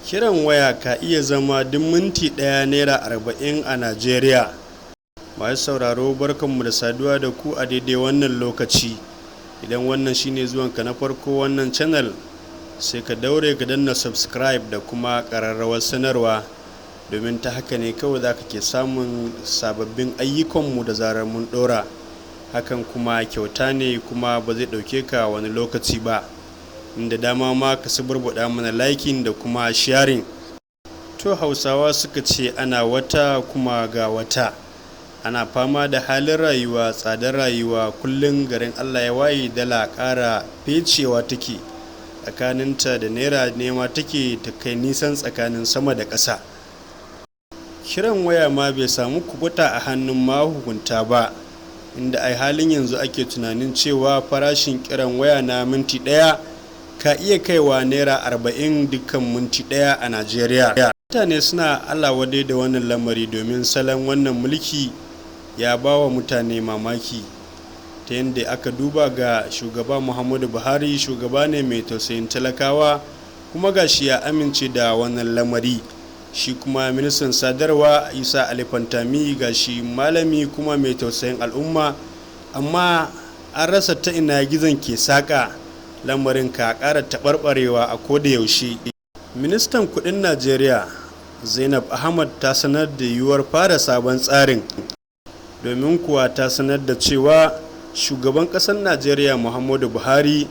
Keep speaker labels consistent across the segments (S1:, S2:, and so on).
S1: Kiran waya ka iya zama duk minti ɗaya naira 40 a Najeriya. Masu sauraro, barkanmu da saduwa da ku a daidai wannan lokaci. Idan wannan shine zuwanka na farko wannan channel, sai ka daure ka danna subscribe da kuma ƙararrawar sanarwa, domin ta haka ne kawai za ka ke samun sababbin ayyukanmu da zarar mun ɗora. Hakan kuma kyauta ne, kuma ba zai ɗauke ka wani lokaci ba. Inda dama ma ka suburbuɗa mana liking da kuma sharing. To Hausawa suka ce ana wata kuma ga wata. Ana fama da halin rayuwa, tsadar rayuwa, kullum garin Allah ya waye dala ƙara fecewa take. Tsakaninta da naira nema take ta kai nisan tsakanin sama da ƙasa. Kiran waya ma bai samu kubuta a hannun mahukunta ba, inda a halin yanzu ake tunanin cewa farashin kiran waya na minti ɗaya ka iya kaiwa naira 40 dukkan minti ɗaya a Najeriya. Mutane suna Allah wadai da wannan lamari, domin salon wannan mulki ya ba wa mutane mamaki, ta yadda aka duba ga shugaba Muhammadu Buhari, shugaba ne mai tausayin talakawa, kuma gashi ya amince da wannan lamari. Shi kuma ministan sadarwa Isa Alifantami gashi malami kuma mai tausayin al'umma, amma an rasa ta ina gizon ke saƙa. Lamarin ka ƙara taɓarɓarewa a koda yaushe. Ministan kudin Najeriya Zainab Ahmad ta sanar da yiwuwar fara sabon tsarin, domin kuwa ta sanar da cewa shugaban ƙasar Najeriya Muhammadu Buhari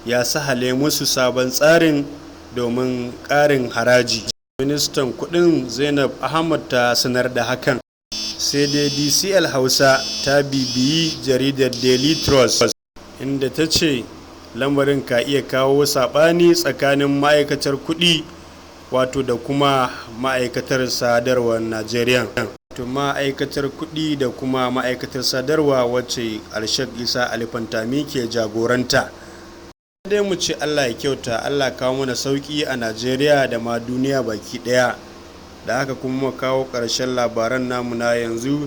S1: ya sahale musu sabon tsarin domin ƙarin haraji. Ministan kudin Zainab Ahmad ta sanar da hakan, sai dai DCL Hausa ta bibiyi jaridar Daily Trust, inda ta ce lamarin ka iya kawo saɓani tsakanin ma'aikatar kuɗi da kuma ma'aikatar sadarwar Najeriya. Ma'aikatar kuɗi da kuma ma'aikatar sadarwa wacce Alshak Isa Alifantami ke jagoranta. Dai mu ce Allah ya kyauta, Allah kawo mana sauƙi a Najeriya da ma duniya baki ɗaya. Da haka kuma kawo ƙarshen labaran namu na yanzu,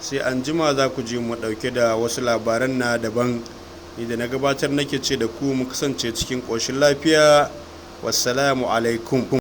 S1: sai an jima za ku je mu ɗauke da wasu labaran na daban. Ni da na gabatar nake ce da ku mu kasance cikin ƙoshin lafiya. Wassalamu alaikum.